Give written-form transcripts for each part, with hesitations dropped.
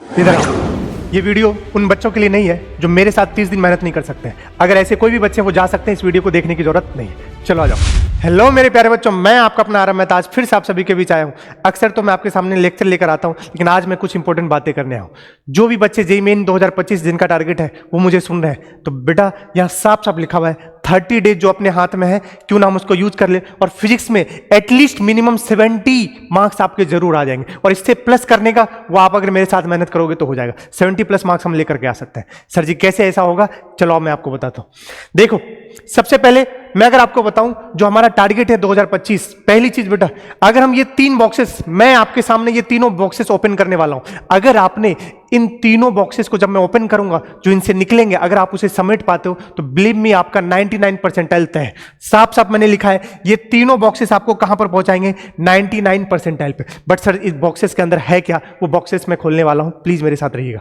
इधर आओ। ये वीडियो उन बच्चों के लिए नहीं है जो मेरे साथ 30 दिन मेहनत नहीं कर सकते हैं। अगर ऐसे कोई भी बच्चे वो जा सकते हैं, इस वीडियो को देखने की जरूरत नहीं है। चलो आ जाओ। हेलो मेरे प्यारे बच्चों, मैं आपका अपना आराम मेहता आज फिर से आप सभी के बीच आया हूँ। अक्सर तो मैं आपके सामने लेक्चर लेकर आता हूँ, लेकिन आज मैं कुछ इंपॉर्टेंट बातें करने आया हूँ। जो भी बच्चे जेईई मेन 2025 जिनका टारगेट है वो मुझे सुन रहे हैं, तो बेटा यहाँ साफ साफ लिखा हुआ है 30 डेज जो अपने हाथ में है, क्यों ना हम उसको यूज कर ले। और फिजिक्स में एटलीस्ट मिनिमम 70 मार्क्स आपके जरूर आ जाएंगे, और इससे प्लस करने का वो आप अगर मेरे साथ मेहनत करोगे तो हो जाएगा। 70 प्लस मार्क्स हम लेकर के आ सकते हैं। सर जी कैसे ऐसा होगा, चलो मैं आपको बताता हूं। देखो सबसे पहले मैं अगर आपको बताऊं जो हमारा टारगेट है 2025, पहली चीज बेटा, अगर हम ये 3 बॉक्सेस, मैं आपके सामने ये तीनों बॉक्सेस ओपन करने वाला हूं, अगर आपने इन तीनों बॉक्सेस को जब मैं ओपन करूंगा जो इनसे निकलेंगे, अगर आप उसे समेट पाते हो तो बिलीव मी आपका 99 परसेंटाइल तय है। साफ साफ मैंने लिखा है ये तीनों बॉक्सेस आपको कहां पर पहुंचाएंगे, 99 परसेंटाइल पे। बट सर इस बॉक्सेस के अंदर है क्या, वो बॉक्सेस मैं खोलने वाला हूं, प्लीज मेरे साथ रहिएगा।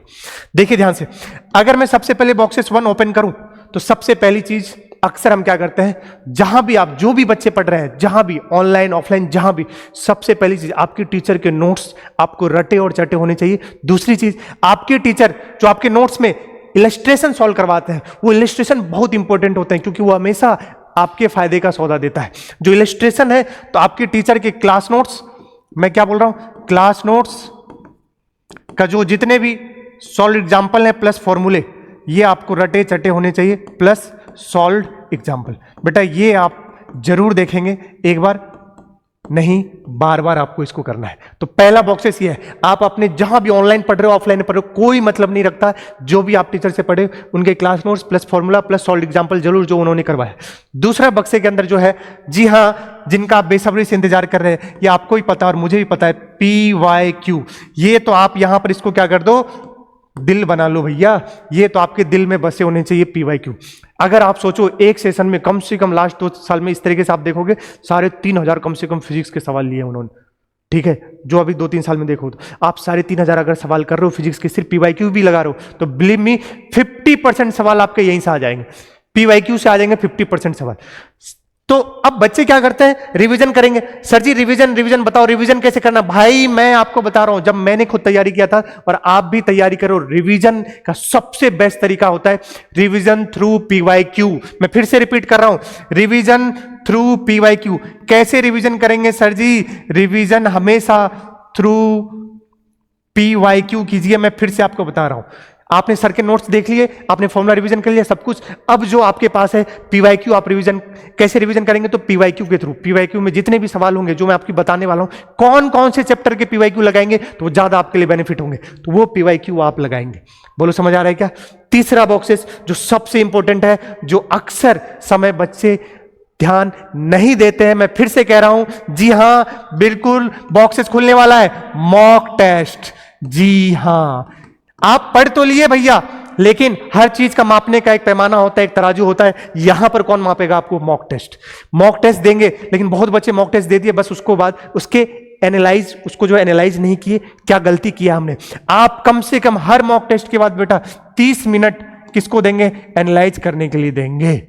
देखिए ध्यान से, अगर मैं सबसे पहले बॉक्सेस 1 ओपन करूं तो सबसे पहली चीज अक्सर हम क्या करते हैं, जहां भी आप जो भी बच्चे पढ़ रहे हैं, जहां भी ऑनलाइन ऑफलाइन जहां भी, सबसे पहली चीज आपके टीचर के नोट्स आपको रटे और चटे होने चाहिए। दूसरी चीज, आपके टीचर जो आपके नोट्स में इलस्ट्रेशन सॉल्व करवाते हैं, वो इलस्ट्रेशन बहुत इंपॉर्टेंट होते हैं, क्योंकि वो हमेशा आपके फायदे का सौदा देता है। जो इलस्ट्रेशन है, तो आपके टीचर के क्लास नोट्स, मैं क्या बोल रहा हूं, क्लास नोट्स का जो जितने भी सॉल्व एग्जाम्पल है प्लस फॉर्मूले, ये आपको रटे चटे होने चाहिए, प्लस सॉल्व एग्जाम्पल। बेटा ये आप जरूर देखेंगे, एक बार नहीं बार बार आपको इसको करना है। तो पहला बॉक्सेस ये है, आप अपने जहां भी ऑनलाइन पढ़ रहे हो ऑफलाइन पढ़ रहे हो, कोई मतलब नहीं रखता, जो भी आप टीचर से पढ़े उनके class notes plus formula plus solve example जरूर जो उन्होंने करवाया। दूसरा बक्से के अंदर जो है, जी हां, जिनका आप बेसब्री से इंतजार कर रहे हैं, ये आपको ही पता और मुझे भी पता है, PYQ। ये तो आप यहां पर इसको क्या कर दो, दिल बना लो भैया, ये तो आपके दिल में बसे होने चाहिए PYQ। अगर आप सोचो एक सेशन में कम से कम लास्ट 2 साल में इस तरीके से आप देखोगे 3500 कम से कम फिजिक्स के सवाल लिए उन्होंने, ठीक है, जो अभी 2-3 साल में देखो तो आप 3500 अगर सवाल कर रहे हो फिजिक्स के, सिर्फ PYQ भी लगा रहे हो, तो बिलीव मी 50% सवाल आपके यहीं से आ जाएंगे, PYQ से आ जाएंगे 50% सवाल। तो अब बच्चे क्या करते हैं, रिवीजन करेंगे। सर जी रिवीजन बताओ, रिवीजन कैसे करना। भाई मैं आपको बता रहा हूं, जब मैंने खुद तैयारी किया था और आप भी तैयारी करो, रिवीजन का सबसे बेस्ट तरीका होता है रिवीजन थ्रू PYQ। मैं फिर से रिपीट कर रहा हूं, रिवीजन थ्रू PYQ। कैसे रिवीजन करेंगे सर जी, रिवीजन हमेशा थ्रू PYQ कीजिए। मैं फिर से आपको बता रहा हूं, आपने सर के नोट्स देख लिए, आपने फॉर्मूला रिवीजन कर लिया, सब कुछ। अब जो आपके पास है PYQ, आप रिवीजन कैसे रिवीजन करेंगे, तो PYQ के थ्रू। PYQ में जितने भी सवाल होंगे जो मैं आपकी बताने वाला हूं, कौन कौन से चैप्टर के PYQ लगाएंगे तो वो ज्यादा आपके लिए बेनिफिट होंगे, तो वो PYQ आप लगाएंगे। बोलो समझ आ रहा है क्या। तीसरा बॉक्सेस जो सबसे इंपॉर्टेंट है, जो अक्सर समय बच्चे ध्यान नहीं देते हैं, मैं फिर से कह रहा हूं, जी हां बिल्कुल बॉक्सेस खुलने वाला है, मॉक टेस्ट। जी हां, आप पढ़ तो लिए भैया, लेकिन हर चीज का मापने का एक पैमाना होता है, एक तराजू होता है। यहां पर कौन मापेगा आपको, मॉक टेस्ट। मॉक टेस्ट देंगे, लेकिन बहुत बच्चे मॉक टेस्ट दे दिए, बस उसको बाद उसके एनालाइज, उसको जो एनालाइज नहीं किए, क्या गलती किया हमने। आप कम से कम हर मॉक टेस्ट के बाद बेटा 30 मिनट किसको देंगे, एनालाइज करने के लिए देंगे।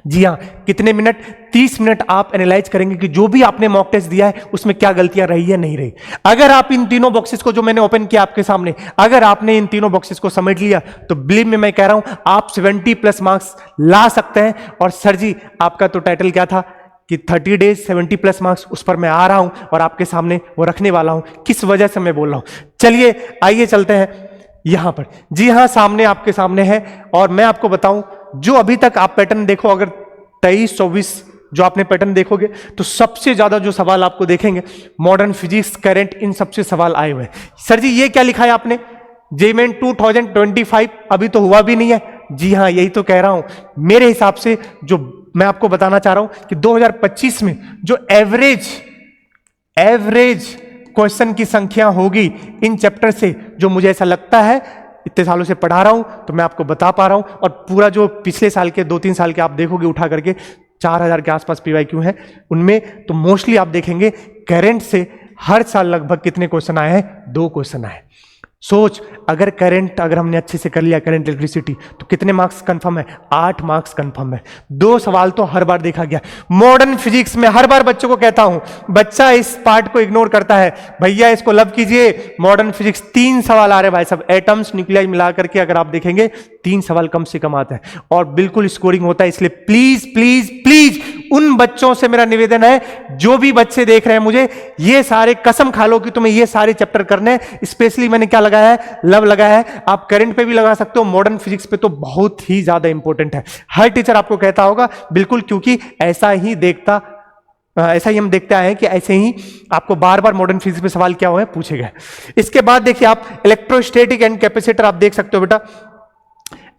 जी हां, कितने मिनट, 30 मिनट आप एनालाइज करेंगे कि जो भी आपने मॉक टेस्ट दिया है उसमें क्या गलतियां रही है, नहीं रही। अगर आप इन तीनों बॉक्सेस को जो मैंने ओपन किया आपके सामने, अगर आपने इन तीनों बॉक्सेस को समेट लिया, तो बिलीव में मैं कह रहा हूं आप 70 प्लस मार्क्स ला सकते हैं। और सर जी आपका तो टाइटल क्या था कि 30 डेज 70 प्लस मार्क्स, उस पर मैं आ रहा हूं और आपके सामने वो रखने वाला हूं। किस वजह से मैं बोल रहा हूं, चलिए आइए चलते हैं यहां पर। जी हां, सामने आपके सामने है, और मैं आपको बताऊं जो अभी तक आप पैटर्न देखो, अगर 23-24 जो आपने पैटर्न देखोगे, तो सबसे ज्यादा जो सवाल आपको देखेंगे मॉडर्न फिजिक्स, करंट, इन सबसे सवाल आए हुए हैं। सर जी ये क्या लिखा है आपने, जेईई मेन 2025 अभी तो हुआ भी नहीं है। जी हां, यही तो कह रहा हूं। मेरे हिसाब से जो मैं आपको बताना चाह रहा हूं कि 2025 में जो एवरेज क्वेश्चन की संख्या होगी इन चैप्टर से, जो मुझे ऐसा लगता है, इतने सालों से पढ़ा रहा हूं तो मैं आपको बता पा रहा हूं, और पूरा जो पिछले साल के 2-3 साल के आप देखोगे उठा करके 4000 के आसपास PYQ है, उनमें तो मोस्टली आप देखेंगे करंट से हर साल लगभग कितने क्वेश्चन आए हैं, 2 क्वेश्चन आए। सोच, अगर हमने अच्छे से कर लिया करंट इलेक्ट्रिसिटी तो कितने मार्क्स कंफर्म है? 8 मार्क्स कंफर्म है। 2 सवाल तो हर बार देखा गया। मॉडर्न फिजिक्स में हर बार बच्चों को कहता हूं, बच्चा इस पार्ट को इग्नोर करता है, भैया इसको लव कीजिए। मॉडर्न फिजिक्स 3 सवाल आ रहे भाई सब, एटम्स न्यूक्लियाई मिला करके अगर आप देखेंगे 3 सवाल कम से कम आता है और बिल्कुल स्कोरिंग होता है। इसलिए प्लीज प्लीज प्लीज उन बच्चों से मेरा निवेदन है, जो भी बच्चे देख रहे हैं मुझे, ये सारे कसम खा लो कि तुम्हें ये सारे चैप्टर करने हैं। स्पेशली मैंने क्या लगाया है? लव लगाया है। आप करंट पे भी लगा सकते हो, मॉडर्न फिजिक्स पे तो बहुत ही ज्यादा इंपॉर्टेंट है। हर टीचर आपको कहता होगा बिल्कुल, क्योंकि ऐसा ही हम देखते आए हैं कि ऐसे ही आपको बार बार मॉडर्न फिजिक्स पे सवाल क्या हुए पूछे गए। इसके बाद देखिए आप इलेक्ट्रोस्टैटिक एंड कैपेसिटर आप देख सकते हो बेटा।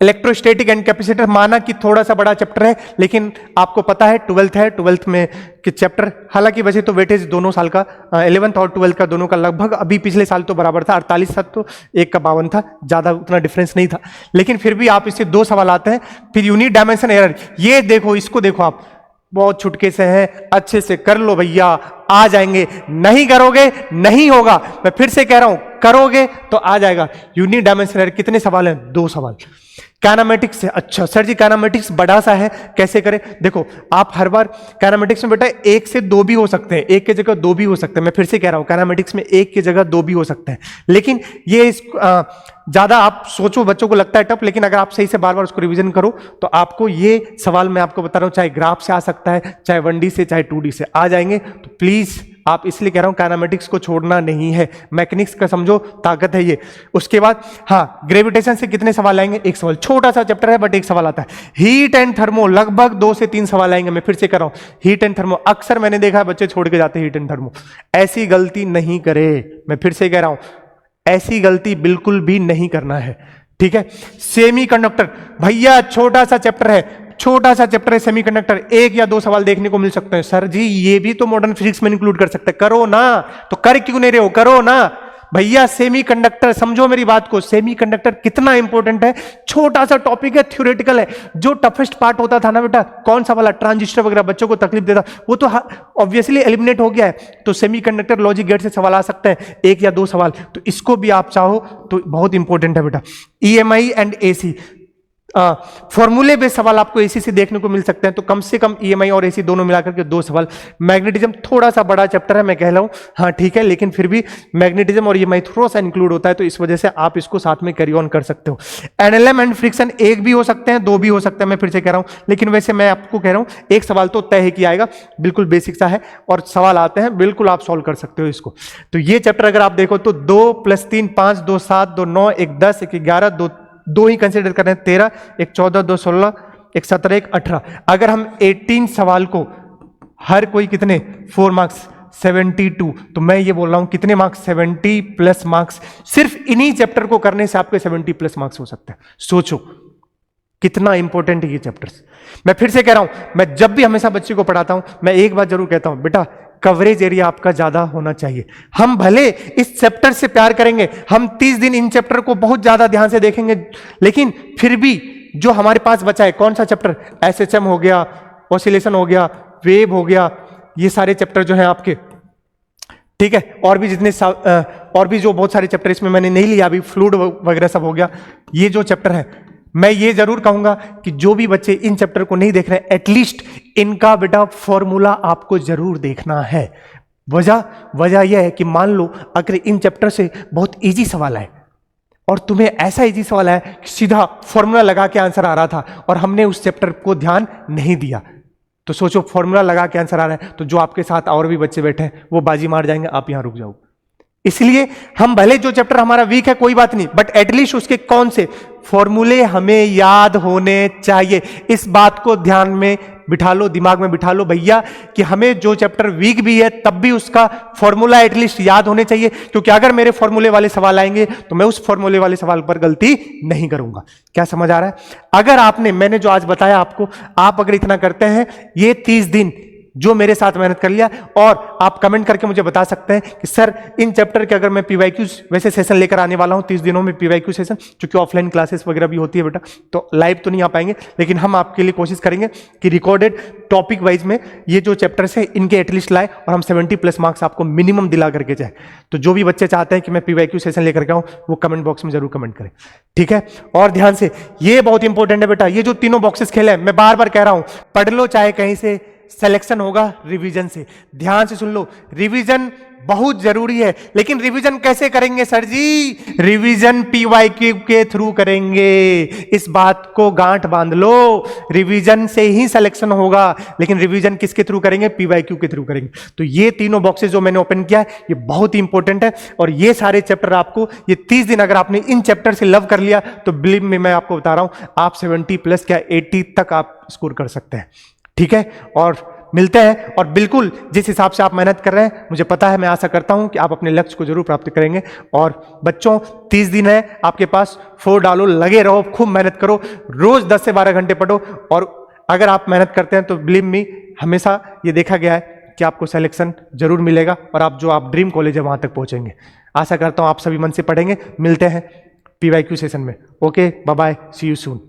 इलेक्ट्रोस्टैटिक एंड कैपेसिटर माना कि थोड़ा सा बड़ा चैप्टर है, लेकिन आपको पता है 12th है, 12th में कि चैप्टर, हालांकि वैसे तो वेटेज दोनों साल का 11th और 12th का दोनों का लगभग अभी पिछले साल तो बराबर था, 48 था तो एक का 52 था, ज्यादा उतना डिफरेंस नहीं था। लेकिन फिर भी आप इससे 2 सवाल आते हैं। फिर यूनिट डायमेंशन एरर, ये देखो, इसको देखो आप, बहुत छुटके से हैं, अच्छे से कर लो भैया, आ जाएंगे। नहीं करोगे नहीं होगा। मैं फिर से कह रहा हूं, करोगे तो आ जाएगा। यूनिट डायमेंशन एरर कितने सवाल हैं? 2 सवाल। काइनेमेटिक्स से, अच्छा सर जी काइनेमेटिक्स बड़ा सा है, कैसे करें? देखो आप हर बार काइनेमेटिक्स में बेटा 1 से 2 भी हो सकते हैं, 1 की जगह 2 भी हो सकते हैं। मैं फिर से कह रहा हूं, काइनेमेटिक्स में 1 की जगह 2 भी हो सकते हैं। लेकिन ये ज्यादा आप सोचो, बच्चों को लगता है टफ, लेकिन अगर आप सही से बार बार उसको रिवीजन करो तो आपको ये सवाल मैं आपको बता रहा हूं, चाहे ग्राफ से आ सकता है, चाहे 1D से, चाहे 2D से आ जाएंगे। तो प्लीज आप, इसलिए कह रहा हूं काइनेमेटिक्स को छोड़ना नहीं है, मैकेनिक्स का समझो ताकत है ये। उसके बाद हाँ, ग्रेविटेशन से कितने सवाल आएंगे? 1 सवाल। छोटा सा चैप्टर है बट 1 सवाल आता है। हीट एंड थर्मो लगभग 2 से 3 सवाल आएंगे। मैं फिर से कह रहा हूं, हीट एंड थर्मो अक्सर मैंने देखा है बच्चे छोड़ के जाते हैं हीट एंड थर्मो। ऐसी गलती नहीं करे, मैं फिर से कह रहा हूं, ऐसी गलती बिल्कुल भी नहीं करना है, ठीक है। सेमीकंडक्टर भैया छोटा सा चैप्टर है, छोटा सा चैप्टर है सेमीकंडक्टर, 1 या 2 सवाल देखने को मिल सकते हैं। सर जी ये भी तो मॉडर्न फिजिक्स में इंक्लूड कर सकते हैं, करो ना। तो कर क्यों नहीं रहे हो? करो ना भैया। सेमीकंडक्टर समझो मेरी बात को, सेमीकंडक्टर कितना इंपॉर्टेंट है। छोटा सा टॉपिक है, थ्योरेटिकल है। जो टफेस्ट पार्ट होता था ना बेटा, कौन सा वाला, ट्रांजिस्टर वगैरह बच्चों को तकलीफ देता, वो तो ऑब्वियसली एलिमिनेट हो गया है। तो सेमीकंडक्टर लॉजिक गेट से सवाल आ सकते हैं, 1 या 2 सवाल। तो इसको भी आप चाहो तो बहुत इंपॉर्टेंट है बेटा। ईएमआई एंड एसी, फॉर्मूले बेस्ड सवाल आपको एसी से देखने को मिल सकते हैं। तो कम से कम ईएमआई और एसी दोनों मिलाकर के 2 सवाल। मैग्नेटिज्म थोड़ा सा बड़ा चैप्टर है, मैं कह रहा हूं, हाँ ठीक है, लेकिन फिर भी मैग्नेटिज्म और ईएमआई थोड़ा सा इंक्लूड होता है, तो इस वजह से आप इसको साथ में कैरी ऑन कर सकते हो। एनएलएम एंड फ्रिक्शन 1 भी हो सकते हैं, 2 भी हो सकते हैं, मैं फिर से कह रहा हूं। लेकिन वैसे मैं आपको कह रहा हूं, 1 सवाल तो तय है कि आएगा, बिल्कुल बेसिक सा है और सवाल आते हैं, बिल्कुल आप सॉल्व कर सकते हो इसको। तो ये चैप्टर अगर आप देखो तो 2 + 3 5, 2 7, 2 9, 1 10, 1 11, 2 ही कंसिडर कर रहे हैं, 13, 1 14, 2 16, 1 17, 1 18। अगर हम 18 सवाल को हर कोई कितने 4 मार्क्स 72, तो मैं ये बोल रहा हूं कितने मार्क्स 70+ मार्क्स सिर्फ इन्हीं चैप्टर को करने से आपके 70+ मार्क्स हो सकते हैं। सोचो कितना इंपॉर्टेंट है ये चैप्टर्स। मैं फिर से कह रहा हूं, मैं जब भी हमेशा बच्चे को पढ़ाता हूं मैं एक बात जरूर कहता हूं, बेटा कवरेज एरिया आपका ज्यादा होना चाहिए। हम भले इस चैप्टर से प्यार करेंगे, हम 30 दिन इन चैप्टर को बहुत ज्यादा ध्यान से देखेंगे, लेकिन फिर भी जो हमारे पास बचा है, कौन सा चैप्टर, एसएचएम हो गया, ऑसिलेशन हो गया, वेव हो गया, ये सारे चैप्टर जो हैं आपके, ठीक है, और भी जितने और भी जो बहुत सारे चैप्टर इसमें मैंने नहीं लिया अभी, फ्लूइड वगैरह सब हो गया। ये जो चैप्टर है, मैं ये जरूर कहूंगा कि जो भी बच्चे इन चैप्टर को नहीं देख रहे हैं, एटलीस्ट इनका बेटा फॉर्मूला आपको जरूर देखना है। वजह यह है कि मान लो अगर इन चैप्टर से बहुत इजी सवाल आए और तुम्हें ऐसा इजी सवाल है कि सीधा फॉर्मूला लगा के आंसर आ रहा था और हमने उस चैप्टर को ध्यान नहीं दिया, तो सोचो फॉर्मूला लगा के आंसर आ रहा है तो जो आपके साथ और भी बच्चे बैठे हैं वो बाजी मार जाएंगे, आप यहां रुक जाओ। इसलिए हम भले जो चैप्टर हमारा वीक है कोई बात नहीं, बट एटलीस्ट उसके कौन से फॉर्मूले हमें याद होने चाहिए। इस बात को ध्यान में बिठा लो, दिमाग में बिठा लो भैया, कि हमें जो चैप्टर वीक भी है तब भी उसका फॉर्मूला एटलीस्ट याद होने चाहिए, क्योंकि अगर मेरे फॉर्मूले वाले सवाल आएंगे तो मैं उस फॉर्मूले वाले सवाल पर गलती नहीं करूंगा। क्या समझ आ रहा है? अगर मैंने जो आज बताया आपको, आप अगर इतना करते हैं, ये 30 दिन जो मेरे साथ मेहनत कर लिया। और आप कमेंट करके मुझे बता सकते हैं कि सर इन चैप्टर के अगर मैं पीवाईक्यूज वैसे सेशन लेकर आने वाला हूं 30 दिनों में पीवाईक्यू सेशन, क्योंकि ऑफलाइन क्लासेस वगैरह भी होती है बेटा, तो लाइव तो नहीं आ पाएंगे, लेकिन हम आपके लिए कोशिश करेंगे कि रिकॉर्डेड टॉपिक वाइज में ये जो चैप्टर्स है इनके एटलीस्ट लाए और हम 70+ मार्क्स आपको मिनिमम दिला करके जाए। तो जो भी बच्चे चाहते हैं कि मैं पीवाईक्यू सेशन लेकर के आऊं वो कमेंट बॉक्स में जरूर कमेंट करें, ठीक है। और ध्यान से, ये बहुत इंपॉर्टेंट है बेटा, ये जो तीनों बॉक्सेस खेले हैं मैं बार बार कह रहा हूं, पढ़ लो चाहे कहीं से, सिलेक्शन होगा रिवीजन से। ध्यान से सुन लो, रिवीजन बहुत जरूरी है, लेकिन रिवीजन कैसे करेंगे सर जी? रिवीजन पीवाईक्यू के थ्रू करेंगे, इस बात को गांठ बांध लो। रिवीजन से ही सिलेक्शन होगा, लेकिन रिवीजन किसके थ्रू करेंगे? पीवाईक्यू के थ्रू करेंगे। तो ये तीनों बॉक्सेस जो मैंने ओपन किया है ये बहुत ही इंपॉर्टेंट है, और ये सारे चैप्टर आपको, ये 30 दिन अगर आपने इन चैप्टर से लव कर लिया तो बिलीव में मैं आपको बता रहा हूं आप 70+ क्या 80 तक आप स्कोर कर सकते हैं, ठीक है। और मिलते हैं, और बिल्कुल जिस हिसाब से आप मेहनत कर रहे हैं मुझे पता है, मैं आशा करता हूं कि आप अपने लक्ष्य को जरूर प्राप्त करेंगे। और बच्चों 30 दिन है आपके पास, 4 डालो, लगे रहो, खूब मेहनत करो, रोज 10 से 12 घंटे पढ़ो, और अगर आप मेहनत करते हैं तो बिलीव मी हमेशा ये देखा गया है कि आपको सिलेक्शन जरूर मिलेगा और आप जो आप ड्रीम कॉलेज है वहां तक पहुंचेंगे। आशा करता हूं आप सभी मन से पढ़ेंगे। मिलते हैं पीवाईक्यू सेशन में। Okay, bye bye, see you soon.